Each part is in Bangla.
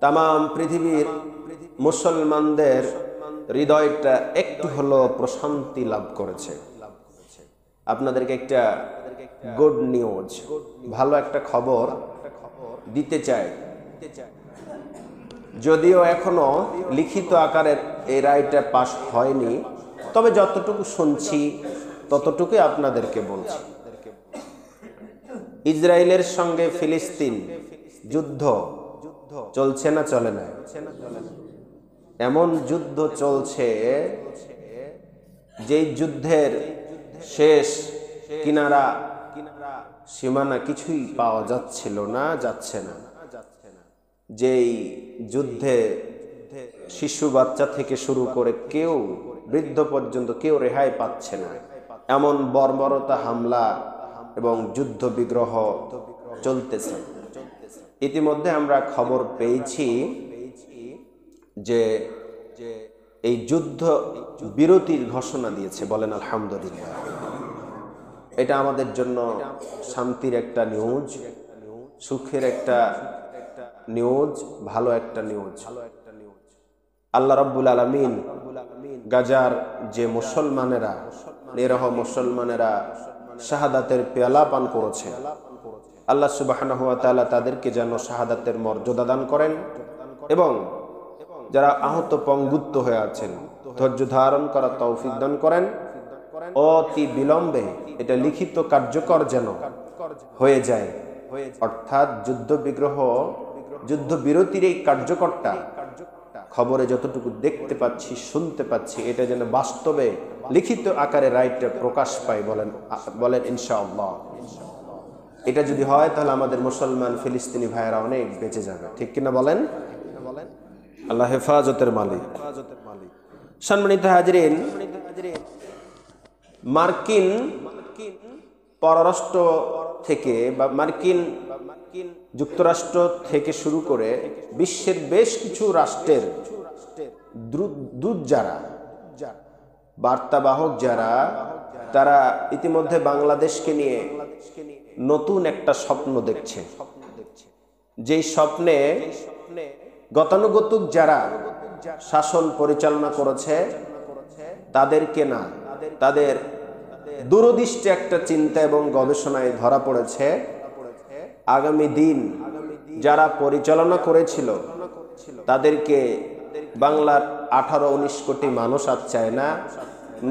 তামাম পৃথিবীর মুসলমানদের হৃদয়টা একটু হলো প্রশান্তি লাভ করেছে। আপনাদেরকে একটা গুড নিউজ, ভালো একটা খবর দিতে চাই। যদিও এখনো লিখিত আকারের এই রায়টা পাস হয়নি, তবে যতটুকু শুনছি ততটুকুই আপনাদেরকে বলছি। ইসরায়েলের সঙ্গে ফিলিস্তিন যুদ্ধ চলছে না চলে না? এমন যুদ্ধ চলছে যেই যুদ্ধের শেষ কিনারা সীমানা কিছুই পাওয়া যাচ্ছিল না, যাচ্ছে না। যেই যুদ্ধে শিশু বাচ্চা থেকে শুরু করে কেউ বৃদ্ধ পর্যন্ত কেউ রেহাই পাচ্ছে না, এমন বর্বরতা হামলা এবং যুদ্ধ বিগ্রহ চলতেছে। ইতিমধ্যে আমরা খবর পেয়েছি যে এই যুদ্ধ বিরতির ঘোষণা দিয়েছে। বলেন আলহামদুলিল্লাহ। এটা আমাদের জন্য শান্তির একটা নিউজ, সুখের একটা নিউজ, ভালো একটা নিউজ। আল্লাহ রাব্বুল আলামিন গাজার যে মুসলমানেরা, নিরহ মুসলমানেরা শাহাদাতের পেয়ালা পান করেছে, আল্লাহ সুবহানাহু ওয়া তাআলা তাদেরকে যেন শাহাদাতের মর্যাদা দান করেন এবং যারা আহত পঙ্গুত্ব হয়ে আছেন ধৈর্য ধারণ করার তৌফিক দান করেন। অতি বিলম্বে এটা লিখিত কার্যকর যেন হয়ে যায়, অর্থাৎ যুদ্ধ বিগ্রহ যুদ্ধ বিরতির এই কার্যকরটা খবরে যতটুকু দেখতে পাচ্ছি শুনতে পাচ্ছি, এটা যেন বাস্তবে লিখিত আকারে রাইটটা প্রকাশ পায়। বলেন ইনশাআল্লাহ। এটা যদি হয় তাহলে আমাদের মুসলমান ফিলিস্তিনি ভাইয়েরা অনেক বেঁচে যাবে, ঠিক কিনা বলেন? আল্লাহ হেফাজতের মালিক। সম্মানিত হাজরিন, মার্কিন পররাষ্ট্র থেকে বা মার্কিন যুক্তরাষ্ট্র থেকে শুরু করে বিশ্বের বেশ কিছু রাষ্ট্রের দূত যারা, বার্তাবাহক যারা, তারা ইতিমধ্যে বাংলাদেশকে নিয়ে নতুন একটা স্বপ্ন দেখছে। যেই স্বপ্নে গতানুগতিক যারা শাসন পরিচালনা করেছে তাদেরকে না, তাদের দূরদৃষ্টি একটা চিন্তা এবং গবেষণায় ধরা পড়েছে আগামী দিন যারা পরিচালনা করেছিল তাদেরকে বাংলার 18-19 কোটি মানুষ আর চায় না।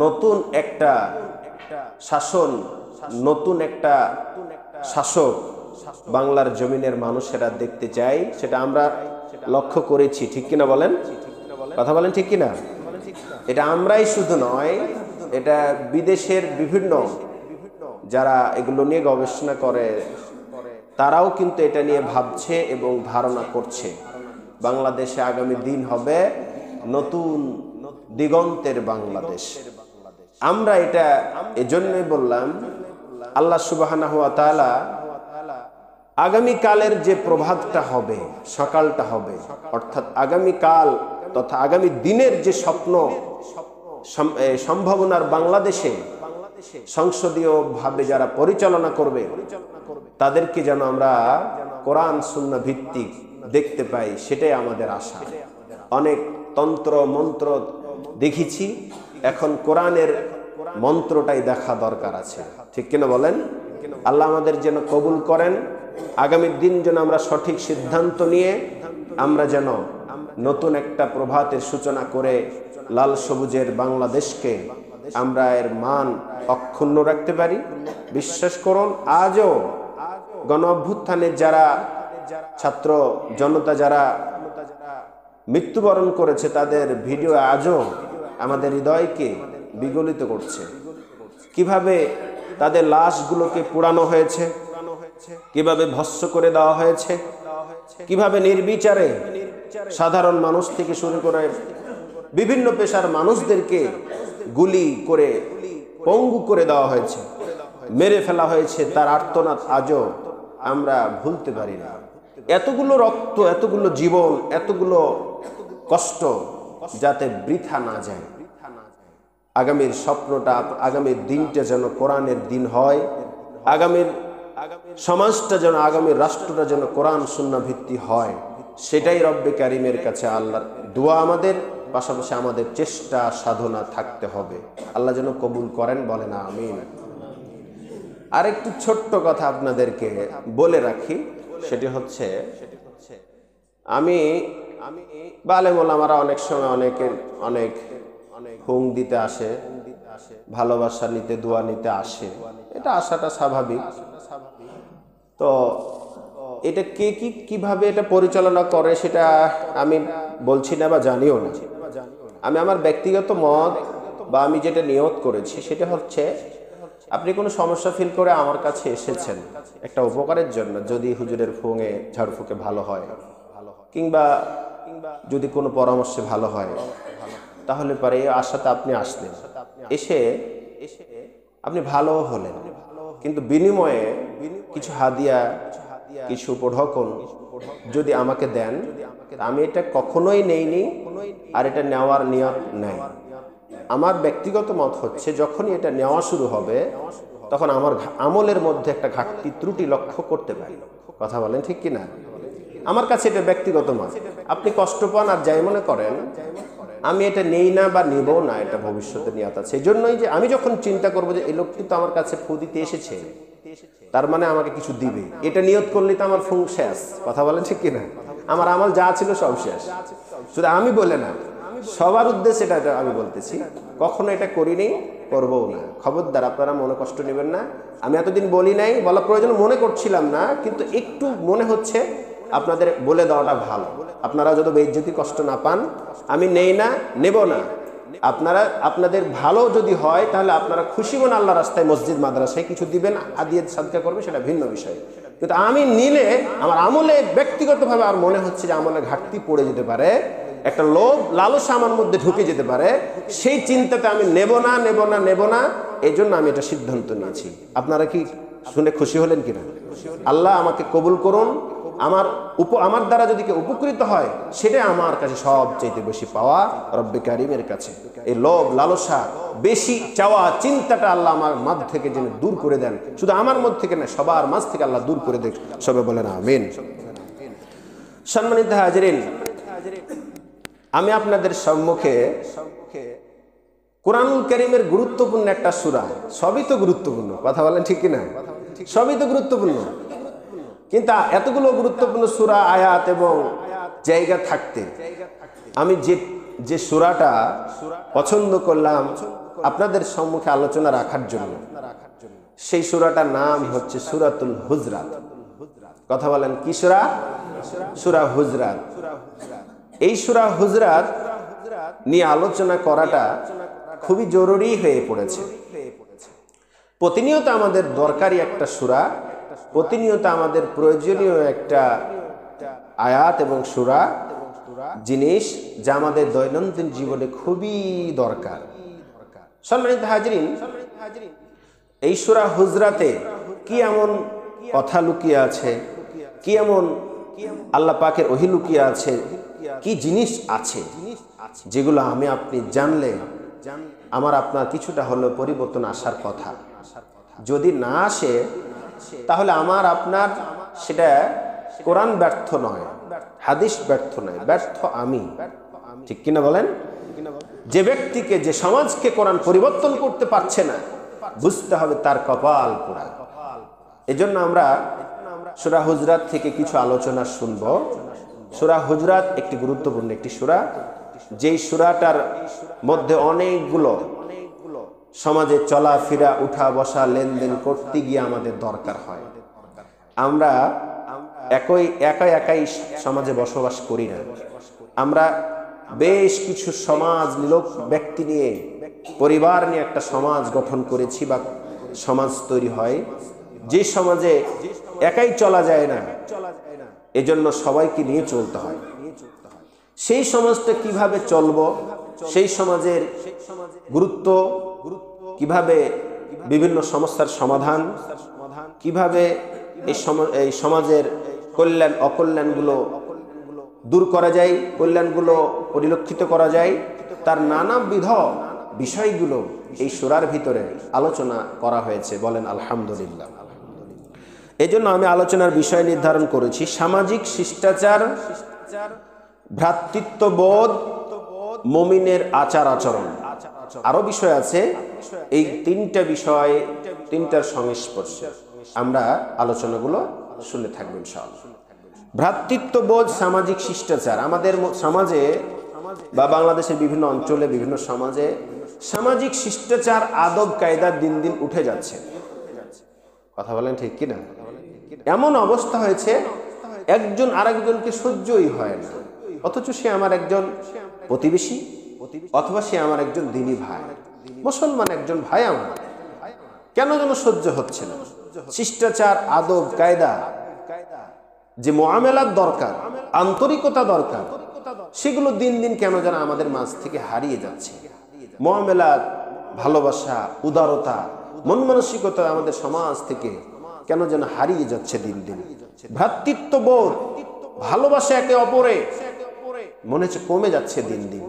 নতুন একটা শাসন, নতুন একটা শাসক বাংলার জমিনের মানুষেরা দেখতে চায়। সেটা আমরা লক্ষ্য করেছি, ঠিক কিনা বলেন? কথা বলেন ঠিক কিনা? এটা আমরাই শুধু নয়, এটা বিদেশের বিভিন্ন যারা এগুলো নিয়ে গবেষণা করে তারাও কিন্তু এটা নিয়ে ভাবছে এবং ধারণা করছে। বাংলাদেশে আগামী দিন হবে নতুন দিগন্তের বাংলাদেশ। আমরা এটা এজন্যই বললাম, আল্লাহ সুবহানাহু ওয়া তাআলা আগামী কালের যে প্রভাতটা হবে, সকালটা হবে, অর্থাৎ আগামী কাল তথা আগামী দিনের যে স্বপ্ন সম্ভাবনার বাংলাদেশে সংসদীয় ভাবে যারা পরিচালনা করবে তাদেরকে যেন আমরা কোরআন সুন্নাহ ভিত্তিক দেখতে পাই, সেটাই আমাদের আশা। অনেক তন্ত্র মন্ত্র দেখেছি, এখন কোরআনের মন্ত্রটাই দেখা দরকার আছে, ঠিক কিনা বলেন? আল্লাহ আমাদের যেন কবুল করেন। আগামী দিন যেন আমরা সঠিক সিদ্ধান্ত নিয়ে আমরা যেন নতুন একটা প্রভাতের সূচনা করে লাল সবুজের বাংলাদেশকে আমরা এর মান অক্ষুণ্ণ রাখতে পারি। বিশ্বাস করুন, আজও গণ অভ্যুত্থানের যারা ছাত্র জনতা যারা মৃত্যুবরণ করেছে তাদের ভিডিও আজও আমাদের হৃদয়কে বিগলিত করছে। কিভাবে তাদের লাশগুলোকে পোড়ানো হয়েছে, কিভাবে ভস্ম করে দেওয়া হয়েছে, কিভাবে নির্বিচারে সাধারণ মানুষ থেকে শুরু করে বিভিন্ন পেশার মানুষদেরকে গুলি করে পঙ্গু করে দেওয়া হয়েছে, মেরে ফেলা হয়েছে। তার আর্তনাদ আজও আমরা ভুলতে পারি না। এতগুলো রক্ত, এতগুলো জীবন, এতগুলো কষ্ট যাতে বৃথা না যায়। আগামীর স্বপ্নটা, আগামীর দিনটা যেন কোরআনের দিন হয়, আগামীর সমাজটা যেন, আগামীর রাষ্ট্রটা যেন কোরআন সুন্নাহ ভিত্তিক হয়। সেটাই রব্বে কারিমের কাছে আল্লাহর দোয়া। আমাদের পাশাপাশি আমাদের চেষ্টা সাধনা থাকতে হবে। আল্লাহ যেন কবুল করেন, বলেন আমিন। আরেকটু ছোট্ট কথা আপনাদেরকে বলে রাখি, সেটি হচ্ছে আমি বা আলেম ওলামারা অনেক সময় অনেক হুং দিতে আসে, ভালোবাসা নিতে, দোয়া নিতে আসে, এটা আসাটা স্বাভাবিক। তো এটা কে কিভাবে এটা পরিচালনা করে সেটা আমি বলছি না বা জানিও না। আমি আমার ব্যক্তিগত মত বা আমি যেটা নিয়ত করেছি সেটা হচ্ছে, আপনি কোনো সমস্যা ফিল করে আমার কাছে এসেছেন একটা উপকারের জন্য, যদি হুজুরের ফুঙে ঝাড়ফুঁকে ভালো হয় কিংবা যদি কোনো পরামর্শে ভালো হয়, তাহলে পরে এই আশাতে আপনি আসলেন, এসে আপনি ভালো হলেন, কিন্তু বিনিময়ে কিছু হাদিয়া, কিছু উপঢৌকন যদি আমাকে দেন, আমি এটা কখনোই নেইনি আর এটা নেওয়ার নিয়ত নাই। আমার ব্যক্তিগত মত হচ্ছে, যখনই এটা নেওয়া শুরু হবে তখন আমার আমলের মধ্যে একটা ঘাটতি ত্রুটি লক্ষ্য করতে পারি। কথা বলেন ঠিক কিনা? আমার কাছে এটা ব্যক্তিগত মত। আপনি কষ্ট পান আর যাই মনে করেন, আমি এটা নেই না বা নিব না, এটা ভবিষ্যতে নিয়ত আছে। এই জন্যই যে আমি যখন চিন্তা করবো যে এই লোকটি তো আমার কাছে ফু দিতে এসেছে, তার মানে আমাকে কিছু দিবে, এটা নিয়ত করলে তো আমার ফুং শেষ। কথা বলেন ঠিক কিনা? আমার আমল যা ছিল সব শেষ। শুধু আমি বলে না, সবার উদ্দেশ্যে এটা আমি বলতেছি, কখনো এটা করিনি, করবও না। খবরদার, আপনারা মনে কষ্ট নেবেন না। আমি এতদিন বলি নাই, বলা প্রয়োজন মনে করছিলাম না, কিন্তু একটু মনে হচ্ছে আপনাদের বলে দেওয়াটা ভালো। আপনারা যত বেইজ্জতি কষ্ট না পান, আমি নেই না, নেব না। আপনাদের ভালো যদি হয় তাহলে আপনারা খুশি হন, আল্লাহ রাস্তায় মসজিদ মাদ্রাসায় কিছু দিবেন, আদিয়ে সাদকা করবে, সেটা ভিন্ন বিষয়। কিন্তু আমি নিলে আমার আমলে ব্যক্তিগতভাবে আর মনে হচ্ছে যে আমলে ঘাটতি পড়ে যেতে পারে, একটা লোভ লালসা আমার মধ্যে ঢুকে যেতে পারে, সেই চিন্তাতে আমি নেব না। এই জন্য আমি এটা সিদ্ধান্ত নিয়েছি। আপনারা কি শুনে খুশি হলেন কিনা? আল্লাহ আমাকে কবুল করুন। আমার দ্বারা যদি কেউ উপকৃত হয়, সেটা আমার কাছে সবচেয়ে বেশি পাওয়া রব্বে কারিমের কাছে। এই লোভ লালসা, বেশি চাওয়া চিন্তাটা আল্লাহ আমার মাঝ থেকে যেন দূর করে দেন। শুধু আমার মধ্যে থেকে না, সবার মাঝ থেকে আল্লাহ দূর করে দেন। সবাই বলেন আমিন। সম্মানিত হাজিরিন, আমি আপনাদের সম্মুখে কোরআনুল কারীমের গুরুত্বপূর্ণ একটা সূরা, সবই তো গুরুত্বপূর্ণ, কথা বলেন ঠিক কিনা? সবই তো গুরুত্বপূর্ণ, কিন্তু এতগুলো গুরুত্বপূর্ণ সূরা, আয়াত এবং জায়গা থাকতে আমি যে সূরাটা পছন্দ করলাম আপনাদের সম্মুখে আলোচনা রাখার জন্য, সেই সূরাটার নাম হচ্ছে সূরাতুল হুজরাত। কথা বলেন কি সূরা? সূরা হুজরাত। এই সূরা হুজরাত নিয়ে আলোচনা করাটা খুবই জরুরি হয়ে পড়েছে। প্রতিনিয়ত আমাদের দরকারি একটা সূরা, প্রতিনিয়ত আমাদের প্রয়োজনীয় একটা আয়াত এবং সূরা জিনিস, যা আমাদের দৈনন্দিন জীবনে খুবই দরকার। সম্মানিত হাজিরিন, এই সূরা হুজরাতে কি এমন কথা লুকিয়ে আছে, কি এমন আল্লাহ পাকের ওহী লুকিয়ে আছে, কি জিনিস আছে যেগুলো আমি আপনি জানলে আমার আপনার কিছুটা হলেও পরিবর্তন আসার কথা। যদি না আসে তাহলে আমার আপনার সেটা কোরআন ব্যর্থ নয়, হাদিস ব্যর্থ নয়, ব্যর্থ আমি। ঠিক কিনা বলেন? যে ব্যক্তিকে, যে সমাজকে কোরআন পরিবর্তন করতে পারছে না, বুঝতে হবে তার কপাল পোড়া। এজন্য আমরা সূরা হুজরাত থেকে কিছু আলোচনা শুনব। সূরা হুজরাত একটি গুরুত্বপূর্ণ একটি সূরা, যেই সূরাটার মধ্যে অনেকগুলো সমাজে চলাফেরা, উঠা বসা, লেনদেন করতে গিয়ে আমাদের দরকার হয়। আমরা একাই সমাজে বসবাস করি না, আমরা বেশ কিছু সমাজ, লোক, ব্যক্তি নিয়ে, পরিবার নিয়ে একটা সমাজ গঠন করেছি বা সমাজ তৈরি হয়। যে সমাজে একাই চলা যায় না, এজন্য সবাইকে নিয়ে চলতে হয়। সেই সমাজটা কিভাবে চলবো, সেই সমাজের গুরুত্ব কিভাবে, বিভিন্ন সমস্যার সমাধান কিভাবে, এই সমাজের কল্যাণ অকল্যাণগুলো দূর করা যায়, কল্যাণগুলো পরিলক্ষিত করা যায়, তার নানাবিধ বিষয়গুলো এই সূরার ভিতরে আলোচনা করা হয়েছে। বলেন আলহামদুলিল্লাহ। এজন্য আমি আলোচনার বিষয় নির্ধারণ করেছি সামাজিক শিষ্টাচার ভ্রাতৃত্ববোধ, মুমিনের আচার আচরণ, আরো বিষয় আছে। এই তিনটা বিষয়, তিনটার সংস্পর্শ আমরা আলোচনাগুলো শুনে থাকবো ইনশাআল্লাহ। ভ্রাতৃত্ববোধ, সামাজিক শিষ্টাচার। আমাদের সমাজে বা বাংলাদেশের বিভিন্ন অঞ্চলে, বিভিন্ন সমাজে সামাজিক শিষ্টাচার, আদব কায়দা দিন দিন উঠে যাচ্ছে। কথা বলেন ঠিক কিনা? এমন অবস্থা হয়েছে একজন আরেকজনকে সহ্যই হয় না, অথচ সে আমার একজন প্রতিবেশী, অথবা সে আমার একজন দিনী ভাই, মুসলমান একজন ভাই আমার, কেন যেন সহ্য হচ্ছে না। শিষ্টাচার, আদব কায়দা, যে মুআমালাত দরকার, আন্তরিকতা দরকার, সেগুলো দিন দিন কেন যেন আমাদের মাঝ থেকে হারিয়ে যাচ্ছে। মুআমালাত, ভালোবাসা, উদারতা, মন মানসিকতা আমাদের সমাজ থেকে কেন যেন হারিয়ে যাচ্ছে দিন দিন। ভ্রাতৃত্ববোধ, ভালোবাসা একে অপরে মনে হচ্ছে কমে যাচ্ছে দিন দিন।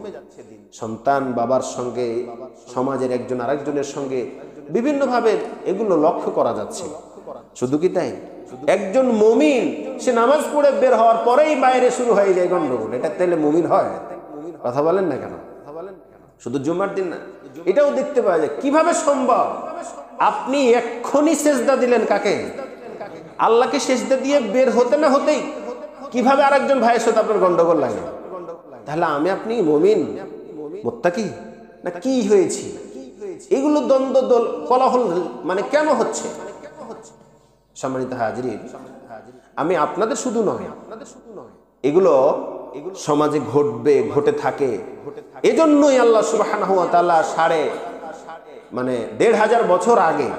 সন্তান বাবার সঙ্গে, সমাজের একজন আরেকজনের সঙ্গে বিভিন্নভাবে এগুলো লক্ষ্য করা যাচ্ছে। শুধু কি তাই? একজন মুমিন সে নামাজ পড়ে বের হওয়ার পরেই বাইরে শুরু হয়ে যায় গন্ডগোল। এটা তাহলে মুমিন হয়? কথা বলেন না কেন? শুধু জুমার দিন না, এটাও দেখতে পাওয়া যায়। কিভাবে সম্ভব? আপনি এক্ষুনি সেজদা দিলেন কাকে? আল্লাহকে সেজদা দিয়ে বের হতে না হতেই কিভাবে আরেকজন ভাইয়ের সাথে আপনার গন্ডগোল লাগে? তাহলে আমি আপনি মুমিন, মুত্তাকি না কি হয়েছি? এগুলো দ্বন্দ্ব, দল, কোলাহল মানে কেন হচ্ছে? সম্মানিত হাজিরিন, আমি আপনাদের শুধু নয়, এগুলো সমাজে ঘটবে, ঘটে থাকে। এজন্যই আল্লাহ সুবহানাহু ওয়া তাআলা ১৫০০ বছর আগে,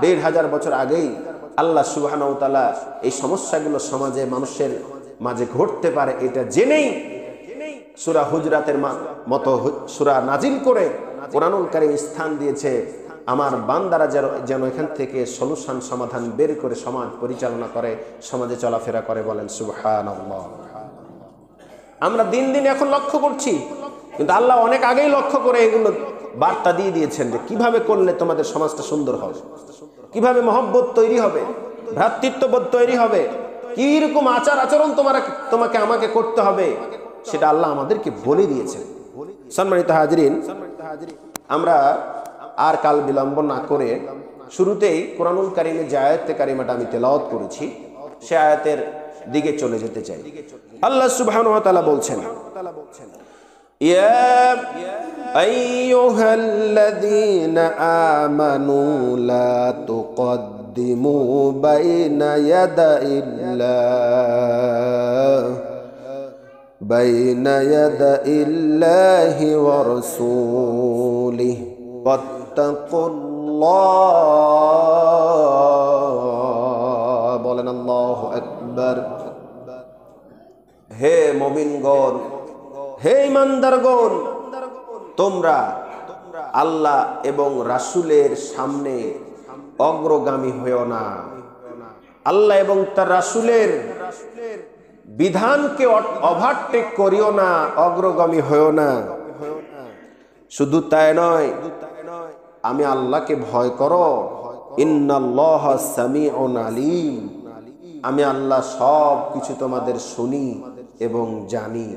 ১৫০০ বছর আগেই আল্লাহ সুবহানাহু ওয়া তাআলা এই সমস্যাগুলো সমাজে মানুষের মাঝে ঘটতে পারে এটা জেনেই সূরা হুজরাতের মতো সূরা নাজিল করে কোরআনুল কারীম স্থান দিয়েছে আমার বান্দারা যেন এখান থেকে সলিউশন, সমাধান বের করে সমাজ পরিচালনা করে, সমাজে চলাফেরা করে। বলেন সুবহানাল্লাহ। আমরা দিন দিন এখন লক্ষ্য করছি, কিন্তু আল্লাহ অনেক আগেই লক্ষ্য করে এগুলো বার্তা দিয়ে দিয়েছেন যে কিভাবে করলে তোমাদের সমাজটা সুন্দর হবে, কিভাবে মহব্বত তৈরি হবে, ভ্রাতৃত্ববোধ তৈরি হবে, কি রকম আচার আচরণ তোমাকে আমাকে করতে হবে, সেটা আল্লাহ আমাদেরকে বলে দিয়েছেন। সম্মানিত হাজিরিন, আমরা আর কাল বিলম্ব না করে শুরুতেই কোরআনুল কারীমের যে আয়াতে কারিমাটা আমি তেলাওয়াত করেছি সে আয়াতের দিকে চলে যেতে চাই। আল্লাহ সুবহানাহু ওয়া তাআলা বলছেন, ইয়া আইয়ুহাল্লাযীনা আমানু লা তুকদ্দিমু বাইনা ইয়াদাইল্লাহি ওয়া রাসূলিহি ওয়াত্তাকুল্লাহ। বলেন আল্লাহু আকবার। হে মুমিনগণ, হে ঈমানদারগণ, তোমরা আল্লাহ এবং রাসূলের সামনে অগ্রগামী হইও না। আল্লাহ এবং তার রাসূলের বিধানকে ওভারটেক করিও না, অগ্রগামী হইও না। শুধু তাই নয়, আমি আল্লাহকে ভয় করো। ইন্নাল্লাহা সামিউন আলীম, আমি আল্লাহ সব কিছু তোমাদের শুনি এবং জানি।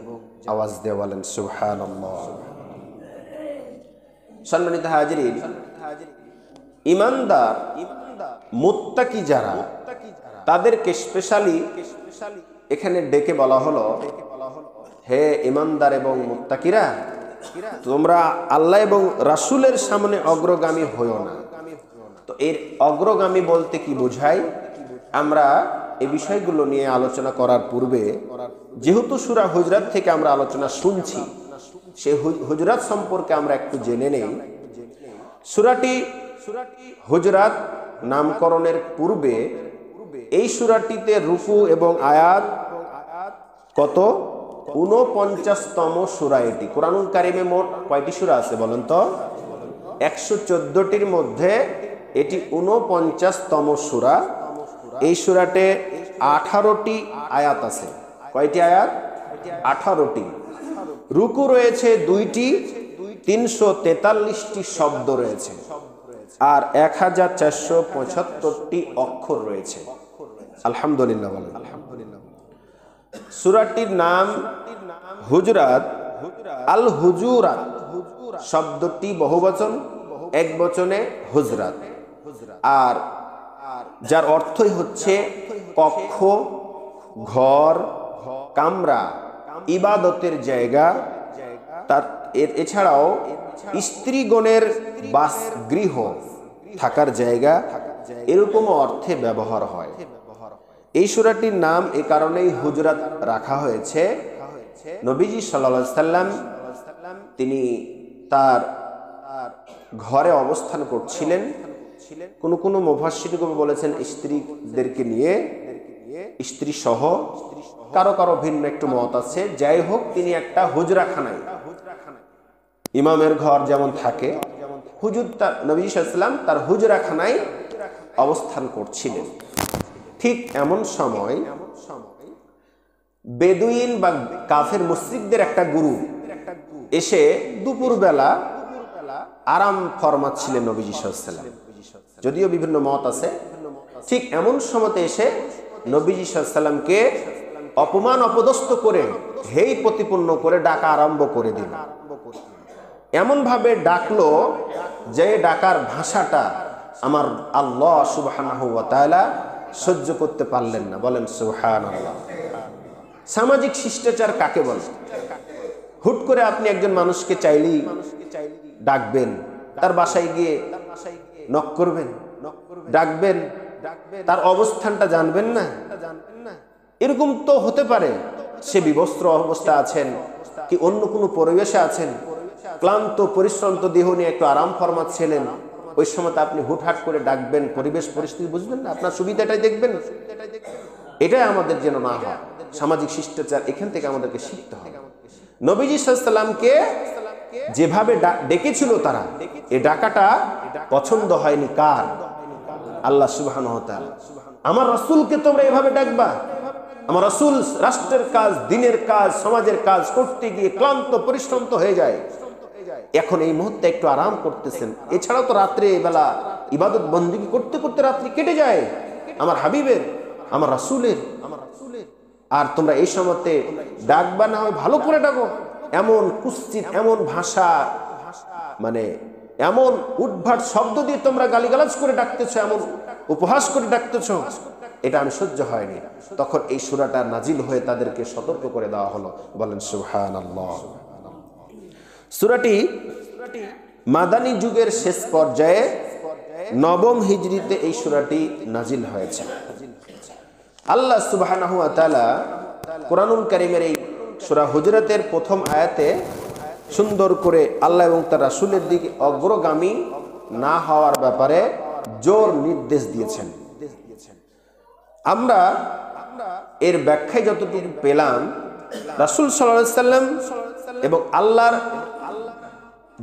আওয়াজ দিয়ে বলেন সুবহানাল্লাহ। সম্মানিত হাজিরিন, ঈমানদার মুত্তাকি যারা, তাদেরকে স্পেশালি এখানে ডেকে বলা হলো, হে ঈমানদার এবং মুত্তাকিরা, তোমরা আল্লাহ এবং রাসূলের সামনে অগ্রগামী হইও না। তো এর অগ্রগামী বলতে কি বোঝায়, আমরা এই বিষয়গুলো নিয়ে আলোচনা করার পূর্বে যেহেতু সূরা হুজরাত থেকে আমরা আলোচনা শুনছি, সেই হুজরাত সম্পর্কে আমরা একটু জেনে নেই। সূরাটি হুজরাত নামকরণের পূর্বে এই সূরাটিতে রুকু এবং আয়াত কত? ৪৯তম সূরা। এটি কোরআনুল কারীমে মোট কয়টি সূরা আছে বলেন তো? ১১৪টির মধ্যে এটি ৪৯তম সূরা। এই সূরাতে 18টি আয়াত আছে। কয়টি আয়াত? 18টি। রুকু রয়েছে 2টি, ৩৪৩টি শব্দ রয়েছে, আর ১৪৭৫টি অক্ষর রয়েছে। আলহামদুলিল্লাহ বলেন। সূরাটির নাম হুজরাত। আল হুজুরাত শব্দটি বহুবচন, এক বচনে হুজরাত, আর যার অর্থই হচ্ছে কক্ষ, ঘর, কামরা, ইবাদতের জায়গা। তার এছাড়াও স্ত্রীগণের বাসগৃহ, থাকার জায়গা, এরকম অর্থে ব্যবহার হয়। এই সূরাটির নাম এ কারণেই হুজরাত রাখা হয়েছে। নবীজি সাল্লাল্লাহু আলাইহি সাল্লাম তিনি তার ঘরে অবস্থান করছিলেন। কোন মুফাসসিরগণ বলেছেন স্ত্রীদেরকে নিয়ে, স্ত্রী সহ, কারো কারো ভিন্ন একটু মত আছে। যাই হোক, তিনি একটা হুজরাখানায়, ইমামের ঘর যেমন থাকে, হুজুর তার নবী সাল্লাল্লাহু আলাইহি সাল্লাম তার হুজরাখানায় অবস্থান করছিলেন। ঠিক এমন সময় বেদুইন বা কাফের মুশরিকদের একটা গ্রুপ এসে দুপুরবেলা আরাম ফরমাচ্ছিলেন নবীজি সাল্লাল্লাহু আলাইহি সাল্লাম। যদিও বিভিন্ন মত আছে। ঠিক এমন সময়তে এসে নবীজি সাল্লাল্লাহু আলাইহি সাল্লামকে অপমান অপদস্থ করে, হেয় প্রতিপন্ন করে ডাকা আরম্ভ করে দিল। এমন ভাবে ডাকলো যে ডাকার ভাষাটা আমার আল্লাহ সুবহানাহু ওয়া তাআলা সহ্য করতে পারলেন না। বলেন সুবহানাল্লাহ। সামাজিক শিষ্টাচার কাকে বলে? হুট করে আপনি একজন মানুষকে চাইলেই ডাকবেন, তার বাসায় গিয়ে নক করবেন, ডাকবেন, তার অবস্থানটা জানবেন না? এরকম তো হতে পারে সে বিবস্ত্র অবস্থা আছেন, কি অন্য কোনো পরিবেশে আছেন, ক্লান্ত পরিশ্রান্ত দেহ নিয়ে একটু আরাম ফরমাচ্ছিলেন, ওই সময় আপনি হুটহাট করে ডাকবেন, পরিবেশ পরিস্থিতি বুঝবেন না, আপনার সুবিধাটাই দেখবেন। এটাই আমাদের যেন না হয়। সামাজিক শিষ্টাচার এখান থেকে আমাদেরকে শিখতে হবে। নবীজি সাল্লাল্লাহু আলাইহি সাল্লামকে যেভাবে ডেকেছিল তারা, এই ডাকাটা পছন্দ হয়নি কার? আল্লাহ সুবহানাহু ওয়া তাআলা। আমার রাসূলকে তোমরা এভাবে ডাকবা? আমার রাসূল রাষ্ট্রের কাজ, দিনের কাজ, সমাজের কাজ করতে গিয়ে ক্লান্ত পরিশ্রান্ত হয়ে যায়, এখন এই মুহূর্তে একটু আরাম করতেছেন। এছাড়াও তো রাত্রে বেলা ইবাদত বন্দেগী করতে করতে রাত্রি কেটে যায় আমার হাবিবের, আমার রাসূলের। আর তোমরা এই সময়তে ডাকবা না হয় ভালো করে ডাকো। এমন কুৎসিত, এমন ভাষা, মানে এমন উদ্ভাট শব্দ দিয়ে তোমরা গালিগালাজ করে ডাকতেছো, এমন উপহাস করে ডাকতেছো, এটা আমি সহ্য হয়নি। তখন এই সূরাটা নাজিল হয়ে তাদেরকে সতর্ক করে দেওয়া হলো। বলেন সুবহানাল্লাহ। সূরাটি মাদানী যুগের শেষ পর্যায়ে নবম হিজরিতে এই সূরাটি নাজিল হয়েছে। আল্লাহ সুবহানাহু ওয়া তাআলা কোরআনুল কারীমের এই সূরা হুজরাতের প্রথম আয়াতে সুন্দর করে আল্লাহ এবং তার রাসূলের দিকে অগ্রগামী না হওয়ার ব্যাপারে জোর নির্দেশ দিয়েছেন। আমরা এর ব্যাখ্যায় যতটুকু পেলাম, রাসূল সাল্লাল্লাহু আলাইহি সাল্লাম এবং আল্লাহর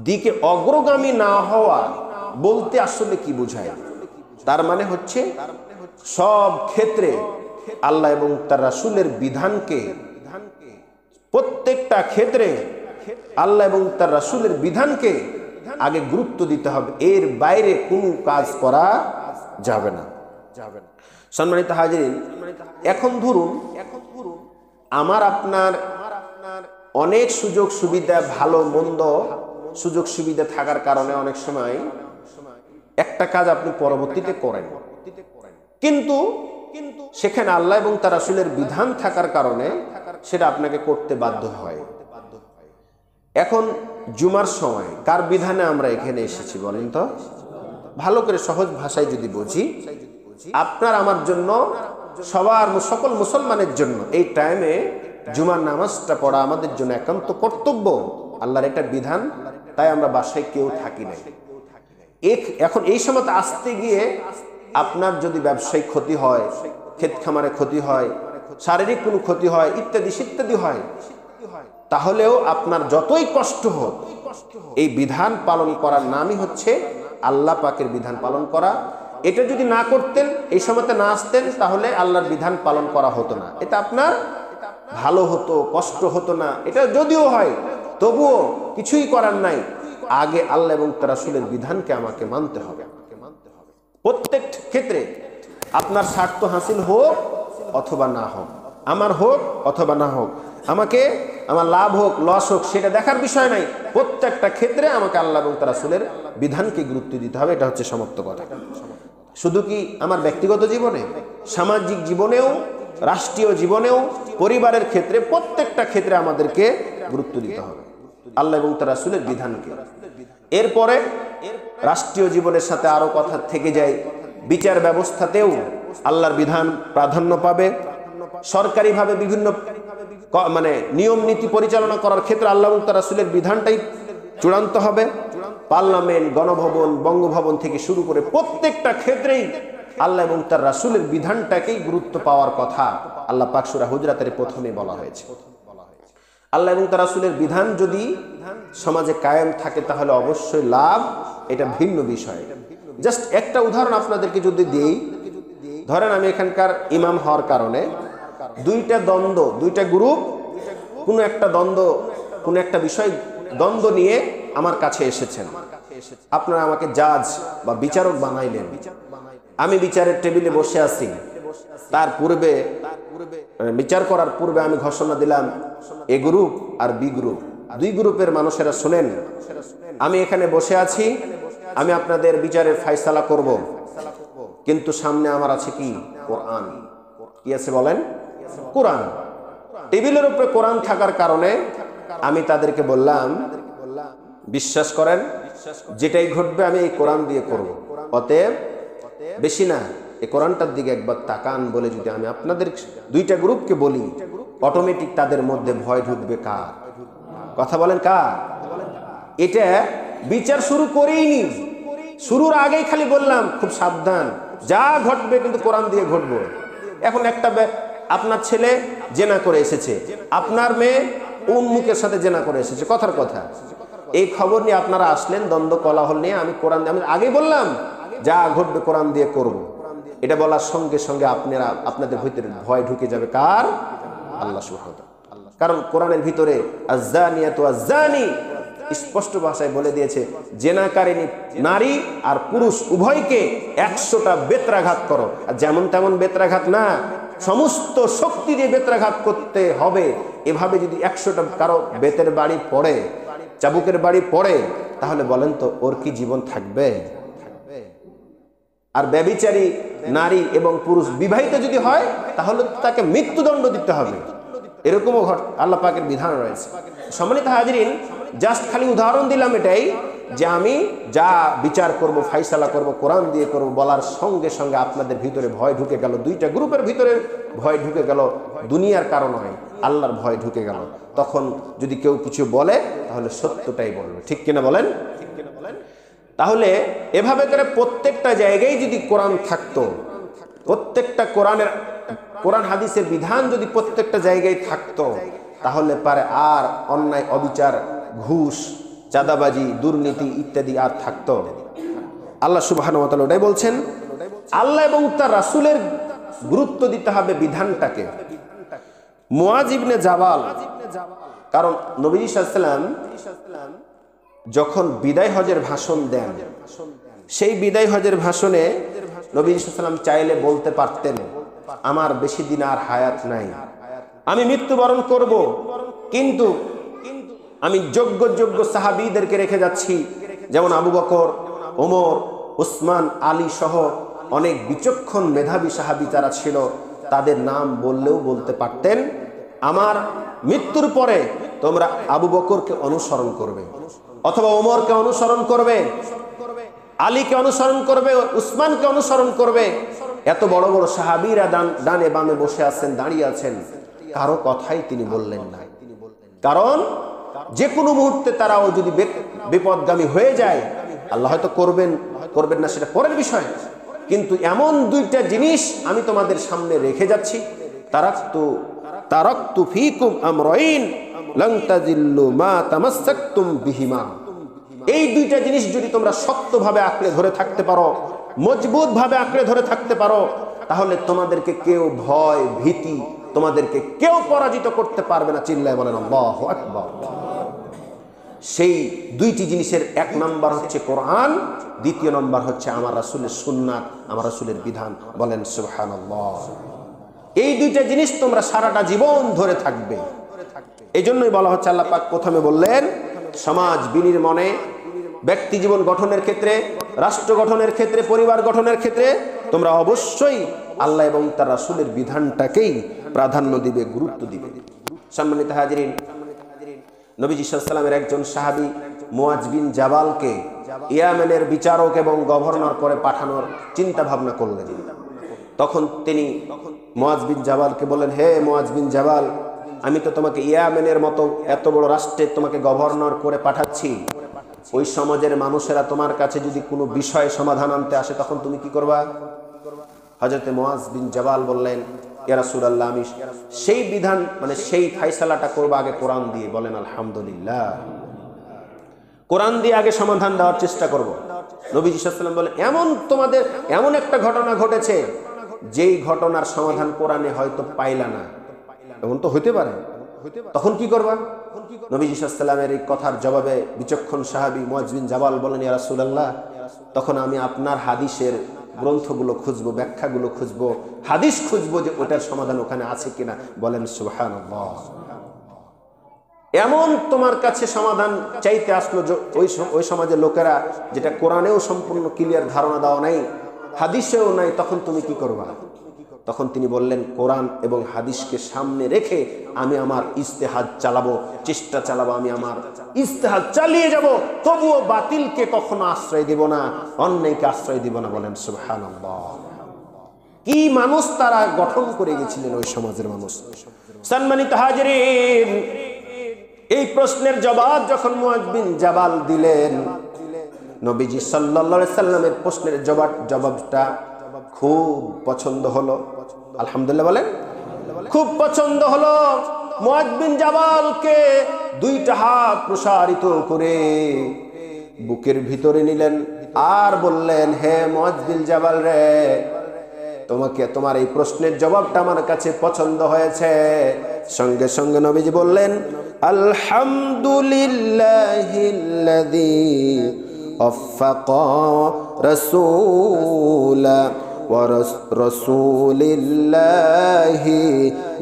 দিকে অগ্রগামী না হওয়া বলতে আসলে কি বোঝায়? তার মানে হচ্ছে সব ক্ষেত্রে আল্লাহ এবং তার রাসূলের বিধানকে, প্রত্যেকটা ক্ষেত্রে আল্লাহ এবং তার রাসূলের বিধানকে আগে গুরুত্ব দিতে হবে। এর বাইরে কোনো কাজ করা যাবে না। সম্মানিত হাজিরিন, এখন ধরুন আমার আপনার অনেক সুযোগ সুবিধা, ভালো মন্দ সুযোগ সুবিধা থাকার কারণে অনেক সময় একটা কাজ আপনি পরবর্তীতে করেন, কিন্তু সেখানে আল্লাহ এবং তার রাসূলের বিধান থাকার কারণে সেটা আপনাকে করতে বাধ্য হয়। এখন জুমার সময় কার বিধানে আমরা এখানে এসেছি বলেন তো? ভালো করে সহজ ভাষায় যদি বুঝি, আপনার আমার জন্য, সবার সকল মুসলমানের জন্য এই টাইমে জুমার নামাজটা পড়া আমাদের জন্য একান্ত কর্তব্য, আল্লাহর একটা বিধান। তাই আমরা বাসায় কেউ থাকি নাই। এখন এই সময় আসতে গিয়ে আপনার যদি ব্যবসায়িক ক্ষতি হয়, ক্ষেত খামারে ক্ষতি হয়, শারীরিক কোনো ক্ষতি হয়, ইত্যাদি ইত্যাদি হয়, তাহলেও আপনার যতই কষ্ট হোক, এই বিধান পালন করার নামই হচ্ছে আল্লাহ পাকের বিধান পালন করা। এটা যদি না করতেন, এই সময়তে না আসতেন, তাহলে আল্লাহর বিধান পালন করা হতো না। এটা আপনার ভালো হতো, কষ্ট হতো না। এটা যদিও হয়, তবুও কিছুই করার নাই। আগে আল্লাহ এবং তার রাসূলের বিধানকে আমাকে মানতে হবে। প্রত্যেক ক্ষেত্রে আপনার স্বার্থ হাসিল হোক অথবা না হোক, আমার হোক অথবা না হোক, আমাকে আমার লাভ হোক লস হোক সেটা দেখার বিষয় নাই, প্রত্যেকটা ক্ষেত্রে আমাকে আল্লাহ এবং তার রাসূলের বিধানকে গুরুত্ব দিতে হবে। এটা হচ্ছে সমাপ্ত কথা। শুধু কি আমার ব্যক্তিগত জীবনে, সামাজিক জীবনেও, রাষ্ট্রীয় জীবনেও, পরিবারের ক্ষেত্রে, প্রত্যেকটা ক্ষেত্রে আমাদেরকে গুরুত্ব দিতে হবে আল্লাহ এবং তার রাসূলের বিধানকে। এরপরে রাষ্ট্রীয় জীবনের সাথে আরো কথা থেকে যায়, বিচার ব্যবস্থাতেও আল্লাহর বিধান প্রাধান্য পাবে। সরকারিভাবে বিভিন্ন মানে নিয়ম নীতি পরিচালনা করার ক্ষেত্রে আল্লাহ এবং তার রাসূলের বিধানটাই চূড়ান্ত হবে। পার্লামেন্ট, গণভবন, বঙ্গভবন থেকে শুরু করে প্রত্যেকটা ক্ষেত্রেই আল্লাহ এবং তার রাসূলের বিধানটাকেই গুরুত্ব পাওয়ার কথা আল্লাহ পাক সূরা হুজরাতের প্রথমে বলা হয়েছে। আল্লাহ এবং তার রাসূলের বিধান যদি সমাজে কায়েম থাকে তাহলে অবশ্যই লাভ, এটা ভিন্ন বিষয়। জাস্ট একটা উদাহরণ আপনাদেরকে যদি দিই, ধরেন আমি এখানকার ইমাম হওয়ার কারণে দুইটা দ্বন্দ্ব, দুইটা গ্রুপ কোনো একটা দ্বন্দ্ব, কোনো একটা বিষয় দ্বন্দ্ব নিয়ে আমার কাছে এসেছেন। আপনারা আমাকে জাজ বা বিচারক বানাইলেন, আমি বিচারের টেবিলে বসে আছি। তার পূর্বে বিচার করার পূর্বে আমি ঘোষণা দিলাম এ গ্রুপ আর বি গ্রুপ, দুই গ্রুপের মানুষেরা শুনেন, আমি এখানে বসে আছি, আমি আপনাদের বিচারের ফায়সালা করব, কিন্তু সামনে আমার আছে কি? কোরআন। কি আছে বলেন? কোরআন। টেবিলের উপরে কোরআন থাকার কারণে আমি তাদেরকে বললাম, বিশ্বাস করেন যেটাই ঘটবে আমি এই কোরআন দিয়ে করব, অতএব বেশি না এই কোরআনটার দিকে একবার তাকান বলে যদি আমি আপনাদের দুইটা গ্রুপকে বলি, অটোমেটিক তাদের মধ্যে ভয় ঢুকবে। কার কথা বলেন? কার? এটা বিচার শুরু করেইনি, শুরুর আগেই খালি বললাম খুব সাবধান, যা ঘটবে কিন্তু কোরআন দিয়ে ঘটবে। এখন একটা আপনার ছেলে জেনা করে এসেছে, আপনার মেয়ে উন্মুখের সাথে জেনা করে এসেছে, কথার কথা, এই খবর নিয়ে আপনারা আসলেন, দ্বন্দ্ব কোলাহল নিয়ে, আমি কোরআন দিয়ে, আমি আগেই বললাম যা ঘটবে কোরআন দিয়ে করব। এটা বলার সঙ্গে সঙ্গে আপনাদের ভিতরে ভয় ঢুকে যাবে। কার? আল্লাহ সুবহানাহু ওয়া তাআলা। কারণ কোরআনের ভিতরে আয-যানিয়াতু ওয়াজ-যানি স্পষ্ট ভাষায় বলে দিয়েছে, জেনাকারিনী নারী আর পুরুষ উভয়কে 100টা বেত্রাঘাত করো। আর যেমন তেমন বেত্রাঘাত না, সমস্ত শক্তি দিয়ে বেত্রাঘাত করতে হবে। এভাবে যদি 100টা কারো বেতের বাড়ি পড়ে, চাবুকের বাড়ি পড়ে, তাহলে বলেন তো ওর কি জীবন থাকবে? আর ব্যভিচারী নারী এবং পুরুষ বিবাহিত যদি হয় তাহলে তাকে মৃত্যুদণ্ড দিতে হবে। এরকমও আল্লাহ পাকের বিধান রয়েছে। সম্মানিত হাজিরিন, জাস্ট খালি উদাহরণ দিলাম এটাই যে আমি যা বিচার করব, ফাইসালা করব, কোরআন দিয়ে করব বলার সঙ্গে সঙ্গে আপনাদের ভিতরে ভয় ঢুকে গেল, দুইটা গ্রুপের ভিতরে ভয় ঢুকে গেল, দুনিয়ার কারণ নয়, আল্লাহর ভয় ঢুকে গেল। তখন যদি কেউ কিছু বলে তাহলে সত্যটাই বলবে, ঠিক কিনা বলেন? তাহলে এভাবে করে প্রত্যেকটা জায়গায় যদি কোরআন থাকতো, প্রত্যেকটা কোরআন হাদিসের বিধান যদি প্রত্যেকটা জায়গায় থাকতো, তাহলে পারে আর অন্যায়, অবিচার, ঘুষ, চাঁদাবাজি, দুর্নীতি ইত্যাদি আর থাকতো। আল্লাহ সুবহানাহু ওয়া তাআলা ওটাই বলছেন, আল্লাহ এবং তার রাসূলের গুরুত্ব দিতে হবে বিধানটাকে। মুআয ইবনে জাবাল, কারণ নবী সাল্লাল্লাহু আলাইহি ওয়াসাল্লাম যখন বিদায় হজের ভাষণ দেন, সেই বিদায় হজের ভাষণে নবী সাল্লাল্লাহু আলাইহি ওয়াসাল্লাম চাইলে বলতে পারতেন, আমার বেশি দিন আর হায়াত নাই, আমি মৃত্যুবরণ করব, কিন্তু আমি যোগ্য যোগ্য সাহাবীদেরকে রেখে যাচ্ছি, যেমন আবু বকর, ওমর, উসমান, আলী সহ অনেক বিচক্ষণ মেধাবী সাহাবী যারা ছিল, তাদের নাম বললেও বলতে পারতেন, আমার মৃত্যুর পরে তোমরা আবু বকরকে অনুসরণ করবে, অথবা ওমরকে অনুসরণ করবে, আলীকে অনুসরণ করবে, উসমানকে অনুসরণ করবে। এত বড় বড় সাহাবীরা ডানে বামে বসে আছেন, দাঁড়িয়ে আছেন, কারো কথাই তিনি বললেন না। কারণ যে কোনো মুহূর্তে তারাও যদি বিপদগামী হয়ে যায়, আল্লাহ হয়তো করবেন না সেটা পরের বিষয়, কিন্তু এমন দুইটা জিনিস আমি তোমাদের সামনে রেখে যাচ্ছি, তারাকতু ফীকুম আমরাইন লান তাজিল্লু মা তামাসসাকতুম বিহিমা। এই দুইটা জিনিস যদি তোমরা শক্তভাবে আঁকড়ে ধরে থাকতে পারো, মজবুত ভাবে আঁকড়ে ধরে থাকতে পারো, তাহলে তোমাদেরকে কেউ ভয় ভীতি, তোমাদেরকে কেউ পরাজিত করতে পারবে না। চিল্লায় বলেন আল্লাহু আকবার। সেই দুইটি জিনিসের এক নাম্বার হচ্ছে কোরআন, দ্বিতীয় নাম্বার হচ্ছে আমার রাসূলের সুন্নাত, আমার রাসূলের বিধান। বলেন সুবহানাল্লাহ। এই দুইটা জিনিস তোমরা সারাটা জীবন ধরে থাকবে। এই জন্যই বলা হচ্ছে, আল্লাহ পাক প্রথমে বললেন সমাজ বিনির্মাণে, ব্যক্তি জীবন গঠনের ক্ষেত্রে, রাষ্ট্র গঠনের ক্ষেত্রে, পরিবার গঠনের ক্ষেত্রে তোমরা অবশ্যই আল্লাহ এবং তার রাসূলের বিধানটাকেই প্রাধান্য দিবে, গুরুত্ব দিবে। সম্মানিত হাজিরিন, নবীজি সাল্লাল্লাহু আলাইহি ওয়াসাল্লামের একজন সাহাবী মুআজ বিন জাবালকে ইয়ামেনের বিচারক এবং গভর্নর করে পাঠানোর চিন্তা ভাবনা করলেন। তখন তিনি মুআজ বিন জাবালকে বললেন, হে মুআজ বিন জাবাল, আমি তো তোমাকে ইয়ামেনের মতো এত বড় রাষ্ট্রে তোমাকে গভর্নর করে পাঠাচ্ছি, ওই সমাজের মানুষেরা তোমার কাছে যদি কোনো বিষয়ে সমাধান আনতে আসে তখন তুমি কি করবা? হযরতে মুআজ বিন জাবাল বললেন, ইয়া রাসূলুল্লাহ, আমি সেই বিধান মানে সেই ফয়সালাটা করব আগে কোরআন দিয়ে। বলেন আলহামদুলিল্লাহ, কোরআন দিয়ে আগে সমাধান দেওয়ার চেষ্টা করব। নবীজি সাল্লাল্লাহু আলাইহি ওয়াসাল্লাম বলেন, তোমাদের এমন একটা ঘটনা ঘটেছে যেই ঘটনার সমাধান কোরআনে হয়তো পাইলা না, এমন তো হইতে পারে, তখন কি করবা? নবীজি সাল্লাল্লাহু আলাইহি ওয়াসাল্লামের এই কথার জবাবে বিচক্ষণ সাহাবী মুআজ বিন জাবাল বলেন, ইয়া রাসূলুল্লাহ, তখন আমি আপনার হাদিসের গ্রন্থগুলো খুঁজবো, ব্যাখ্যাগুলো খুঁজবো, হাদিস খুঁজবো যে ওটার সমাধান ওখানে আছে কিনা। বলেন সুবহানাল্লাহ। এমন তোমার কাছে সমাধান চাইতে আসলো ওই সমাজের লোকেরা, যেটা কোরআনেও সম্পূর্ণ ক্লিয়ার ধারণা দেওয়া নাই, হাদিসেও নাই, তখন তুমি কি করবা? তখন তিনি বললেন, কোরআন এবং হাদিসকে সামনে রেখে আমি আমার ইজতিহাদ চালাবো, চেষ্টা চালাবো, আমি আমার ইজতিহাদ চালিয়ে যাব, তবুও বাতিলকে কখনো আশ্রয় দিব না, অন্যায়কে আশ্রয় দিব না। বলেন সুবহানাল্লাহ। কি মানুষ তারা গঠন করে গেছিলেন ওই সমাজের মানুষ। সম্মানিত হাজিরিন, এই প্রশ্নের জবাব যখন মুআজ বিন জাবাল দিলেন, নবীজি সাল্লাল্লাহু আলাইহি সাল্লামের প্রশ্নের জবাবটা খুব পছন্দ হলো। আলহামদুলিল্লাহ বলেন, খুব পছন্দ হলো। মুআজ বিন জাবালকে দুইটা হাত প্রসারিত করে বুকের ভিতরে নিলেন আর বললেন, হে মুআজ বিন জাবাল রে, তোমার এই প্রশ্নের জবাবটা আমার কাছে পছন্দ হয়েছে। সঙ্গে সঙ্গে নবীজি বললেন, আলহামদুলিল্লাহিল্লাযী ওয়াফাকা রাসূলা ওয়া রাসূলিল্লাহি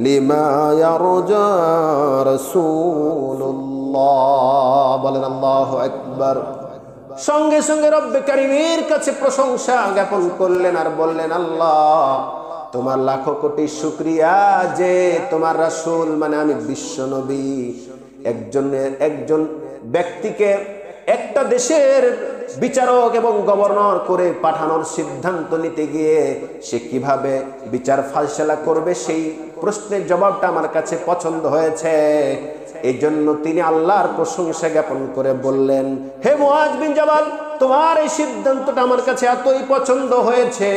লিমা ইয়ারজা রাসূলুল্লাহ। বলেন আল্লাহু আকবার। সঙ্গে সঙ্গে রব্বে কারীমের কাছে প্রশংসা জ্ঞাপন করলেন আর বললেন, আল্লাহ তোমার লাখো কোটি শুকরিয়া যে তোমার রাসূল মানে আমি বিশ্ব নবী একজন ব্যক্তিকে একটা দেশের বিচারক এবং গভর্নর করে পাঠানোর সিদ্ধান্ত নিতে গিয়ে সে কিভাবে বিচার ফায়সালা করবে সেই প্রশ্নের জবাবটা আমার কাছে পছন্দ হয়েছে। এই জন্য তিনি আল্লাহর প্রশংসা জ্ঞাপন করে বললেন, হে মুআজ বিন জাবাল, তোমার এই সিদ্ধান্তটা আমার কাছে এতই পছন্দ হয়েছে,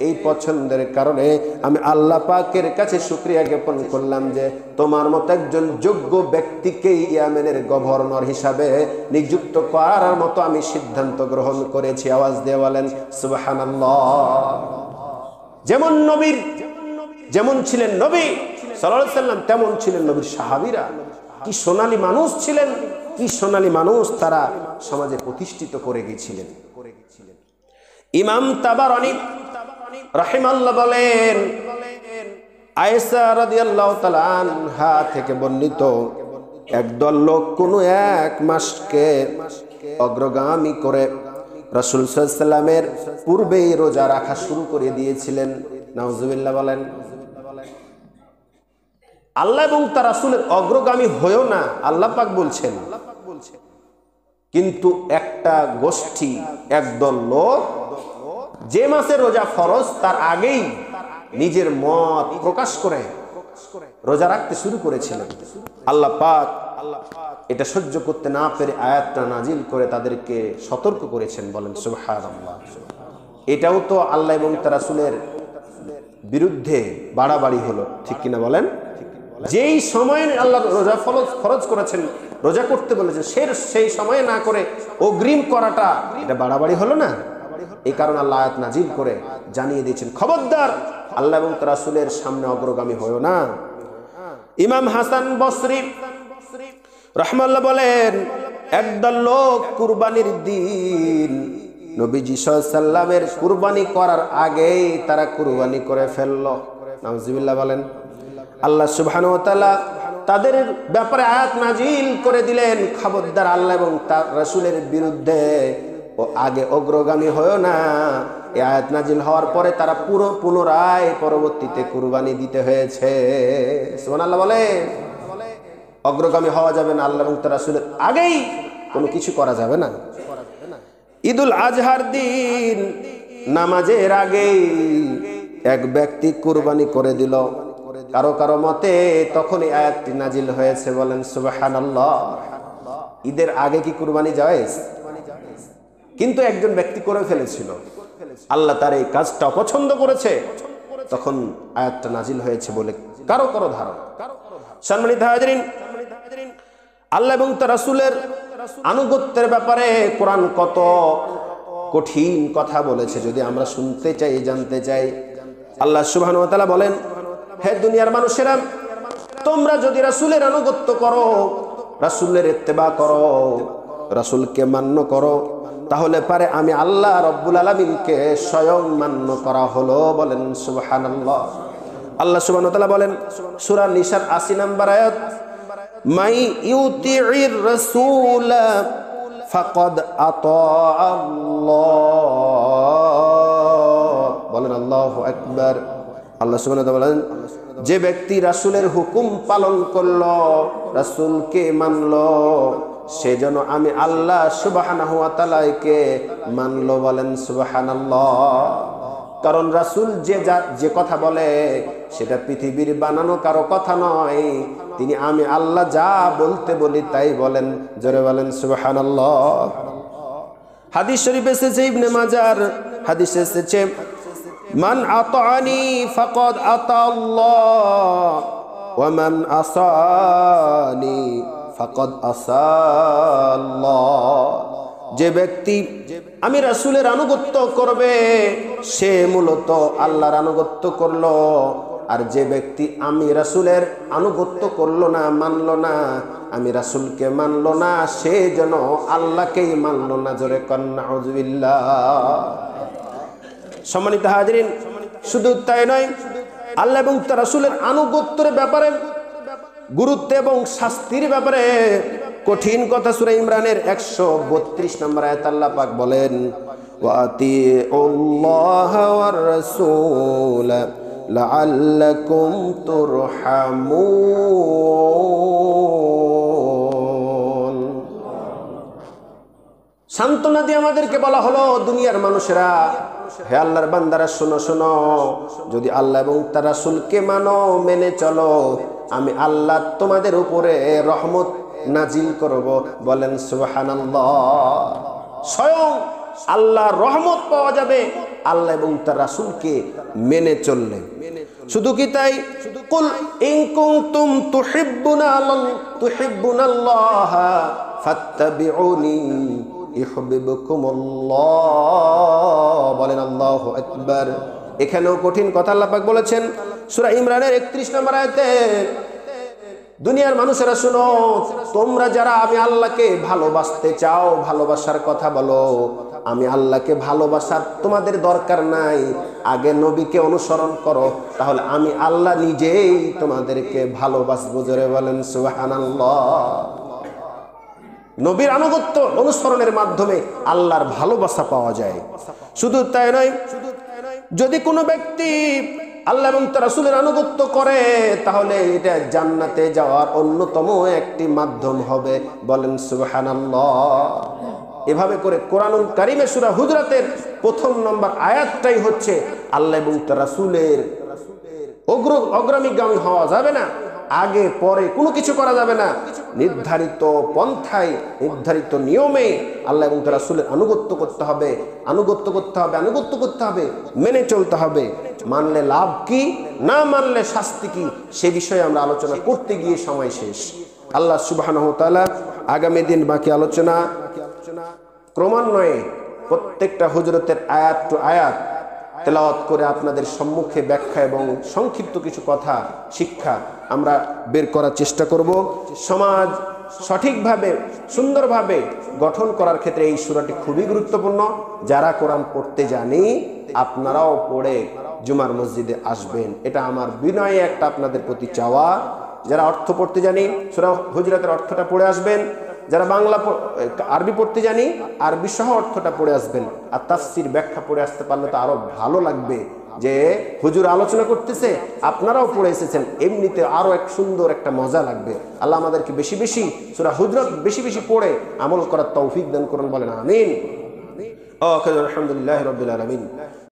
এই পছন্দের কারণে আমি আল্লাহ পাকের কাছে শুকরিয়া জ্ঞাপন করলাম যে তোমার মতো একজন যোগ্য ব্যক্তিকে ইয়ামেনের গভর্নর হিসাবে নিযুক্ত করার মতো আমি সিদ্ধান্ত গ্রহণ করেছি। আওয়াজ দিয়ে বলেন সুবহানাল্লাহ। যেমন ছিলেন নবী সাল্লাল্লাহু আলাইহি সাল্লাম, তেমন ছিলেন নবীর সাহাবীরা। কি সোনালী মানুষ ছিলেন, কি সোনালী মানুষ তারা সমাজে প্রতিষ্ঠিত করে গিয়েছিলেন। ইমাম তাবারানী রাহিমাহুল্লাহ বলেন, আয়েশা রাদিয়াল্লাহু তাআলা আনহা থেকে বর্ণিত, একদল লোক কোনো এক মাসকে অগ্রগামী করে রাসূল সাল্লাল্লাহু আলাইহি সাল্লামের পূর্বেই রোজা রাখা শুরু করে দিয়েছিলেন। নাউজুবিল্লাহ বলেন। আল্লাহ এবং তার রাসূলের অগ্রগামী হয়েও না, আল্লাহ পাক বলছেন, কিন্তু একটা গোষ্ঠী, একদল লোক যে মাসে রোজা ফরজ তার আগেই নিজের মত প্রকাশ করে রোজা রাখতে শুরু করেছিলেন। আল্লাহ পাক এটা সহ্য করতে না পেরে আয়াতটা নাজিল করে তাদেরকে সতর্ক করেছেন। বলেন সুবহানাল্লাহ। এটাও তো আল্লাহ এবং তার রাসূলের বিরুদ্ধে বাড়াবাড়ি হলো, ঠিক কিনা বলেন? যেই সময়ে আল্লাহ রোজা ফরজ করেছেন, রোজা করতে বলেছেন, সেই সময়ে না করে অগ্রিম করাটা এটা বাড়াবাড়ি হলো না? এই কারণে আল্লাহ আয়াত নাজিল করে জানিয়ে দিয়েছেন, খবরদার আল্লাহ এবং তার রাসূলের সামনে অগ্রগামী হয়ো না। ইমাম হাসান বসরি রাহমাতুল্লাহ বলেন, একদল লোক কুরবানির দিন নবীজি সাল্লাল্লাহু আলাইহি ওয়াসাল্লামের কুরবানি করার আগেই তারা কুরবানি করে ফেললো। নাউজুবিল্লাহ বলেন। আল্লাহ সুবহানাহু ওয়া তাআলা তাদের ব্যাপারে আয়াত নাজিল করে দিলেন, খবরদার আল্লাহ এবং তার রাসূলের বিরুদ্ধে ও আগে অগ্রগামী হয়ো না। এই আয়াত নাজিল হওয়ার পরে তারা পুনরায় পরবর্তীতে কুরবানি দিতে হয়েছে। সুবহানাল্লাহ বলেন। অগ্রগামী হওয়া যাবে না, আল্লাহ এবং তার রাসূলের আগেই কোনো কিছু করা যাবে না। ঈদুল আজহার দিন নামাজের আগেই এক ব্যক্তি কুরবানি করে দিল, কারো কারো মতে তখন এই আয়াতটি নাজিল হয়েছে, বলেন সুবহানাল্লাহ। ঈদের আগে কি কুরবানি জায়েজ? কিন্তু একজন ব্যক্তি করে ফেলেছিল, আল্লাহ তার এই কাজটা অপছন্দ করেছে, তখন আয়াতটা নাজিল হয়েছে বলে কারো কারো ধারণা। সম্মানিত হাজিরিন, আল্লাহ এবং তার রাসূলের আনুগত্যের ব্যাপারে কোরআন কত কঠিন কথা বলেছে যদি আমরা শুনতে চাই, জানতে চাই। আল্লাহ সুবহানাহু ওয়া তাআলা বলেন, হে দুনিয়ার মানুষেরা, তোমরা যদি রাসূলের আনুগত্য করো, রাসূলের ইত্তেবা করো, রাসূলকে মান্য করো, তাহলে পারে আমি আল্লাহ রব্বুল আলামিনকে স্বয়ং মান্য করা হলো। বলেন সুবহানাল্লাহ। আল্লাহ সুবহানাহু ওয়া তাআলা বলেন সূরা নিসার 80 নম্বর আয়াত, মাই ইউতিইর রাসূলা ফাকাদ আতাআল্লাহ। বলেন আল্লাহু আকবার। আল্লাহ সুবহানাহু ওয়া তাআলা বলেন, যে ব্যক্তি রাসূলের হুকুম পালন করলো, রাসূলকে মানলো, সেজন্য আমি আল্লাহ সুবহানাহু ওয়া তাআলাকে মানলো। বলেন সুবহানাল্লাহ। কারণ রাসূল যে কথা বলে সেটা পৃথিবীর বানানো কারো কথা নয়, তিনি আমি আল্লাহ যা বলতে বলি তাই বলেন। জোরে বলেন সুবহানাল্লাহ। হাদিস শরীফে এসেছে, ইবনে মাজার হাদিসে এসেছে, মান আতাআনি ফাকাদ আতাআল্লাহ ওয়া মান আসানি ফাকাদ আসাল্লাহ। যে ব্যক্তি আমি রাসূলের আনুগত্য করবে সে মূলত আল্লাহর আনুগত্য করলো, আর যে ব্যক্তি আমি রাসূলের আনুগত্য করলো না, মানলো না, আমি রাসূলকে মানলো না, সে যেন আল্লাহকেই মানলো না। জোরে কন নাউযুবিল্লাহ। সম্মানিত হাজিরিন, শুধু তাই নয়, আল্লাহ এবং তার রাসূলের আনুগত্যের ব্যাপারে, গুরুত্ব এবং শাস্তির ব্যাপারে কঠিন কথা সূরা ইমরানের 132 নম্বর আয়াত আল্লাহ পাক বলেন, ওয়া আতিউল্লাহ ওয়ার রাসূল লাআল্লাকুম তুরহামুন। সান্ত্বনা দিয়ে আমাদেরকে বলা হলো, দুনিয়ার মানুষেরা, হে আল্লাহর বান্দারা, শোনো শোনো, যদি আল্লাহ এবং তার রাসূলকে মানো, মেনে চলো, আমি আল্লাহ তোমাদের উপরে রহমত নাজিল করব। বলেন সুবহানাল্লাহ। স্বয়ং আল্লাহর রহমত পাওয়া যাবে আল্লাহ এবং তার রাসূলকে মেনে চললে। শুধু কি তাই, কুল ইন কুনতুম তুহিব্বুনাল্লাহ ফাত্তাবিউনি ইউহিব্বুকুমুল্লাহ। বলেন আল্লাহু আকবার। এখানেও কঠিন কথা আল্লাহ পাক বলেছেন সূরা ইমরানের 31 নম্বর আয়াতে, দুনিয়ার মানুষেরা শুনো, তোমরা যারা আমি আল্লাহকে ভালোবাসতে চাও, ভালোবাসার কথা বলো, আমি আল্লাহকে ভালোবাসার তোমাদের দরকার নাই, আগে নবীকে অনুসরণ করো, তাহলে আমি আল্লাহ নিজেই তোমাদেরকে ভালোবাসবো। জোরে বলেন সুবহানাল্লাহ। নবীর আনুগত্য অনুসরণের মাধ্যমে আল্লাহর ভালোবাসা পাওয়া যায়। শুধু তাই নয়, যদি কোনো ব্যক্তি আল্লাহ এবং তার রাসূলের আনুগত্য করে, তাহলে এটা জান্নাতে যাওয়ার অন্যতম একটি মাধ্যম হবে। বলেন সুবহানাল্লাহ। এভাবে করে কোরআনুল কারীমে সূরা হুজরাতের 1 নম্বর আয়াতটাই হচ্ছে আল্লাহ এবং তার রাসূলের অগ্রগামী হওয়া যাবে না, আগে পরে কোনো কিছু করা যাবে না, নির্ধারিত পন্থায়, নির্ধারিত নিয়মে আল্লাহ এবং তার রাসূলের আনুগত্য করতে হবে, আনুগত্য করতে হবে, আনুগত্য করতে হবে, মেনে চলতে হবে। মানলে লাভ কি, না মানলে শাস্তি কি, সে বিষয়ে আমরা আলোচনা করতে গিয়ে সময় শেষ। আল্লাহ সুবহানাহু ওয়া তাআলা আগামী দিন বাকি আলোচনা ক্রমান্বয়ে প্রত্যেকটা হুজরাতের আয়াত টু আয়াত তেলাওয়াত করে আপনাদের সম্মুখে ব্যাখ্যা এবং সংক্ষিপ্ত কিছু কথা, শিক্ষা আমরা বের করার চেষ্টা করব। সমাজ সঠিকভাবে সুন্দরভাবে গঠন করার ক্ষেত্রে এই সূরাটি খুবই গুরুত্বপূর্ণ। যারা কোরআন পড়তে জানি আপনারাও পড়ে জুমার মসজিদে আসবেন, এটা আমার বিনয়ে একটা আপনাদের প্রতি চাওয়া। যারা অর্থ পড়তে জানি সূরা হুজরাতের অর্থটা পড়ে আসবেন, যারা আরবি পড়তে জানি আরবি সহ অর্থটা পড়ে আসবেন, আর তাফসীর ব্যাখ্যা পড়ে আসতে পারলে তো আরো ভালো লাগবে যে হুজুর আলোচনা করতেছে আপনারাও পড়ে এসেছেন, এমনিতে আরো এক সুন্দর একটা মজা লাগবে। আল্লাহ আমাদেরকে বেশি বেশি সূরা হুজরাত বেশি বেশি পড়ে আমল করার তৌফিক দান করুন, বলেন আমিন। আলহামদুলিল্লাহি রাব্বিল আলামিন।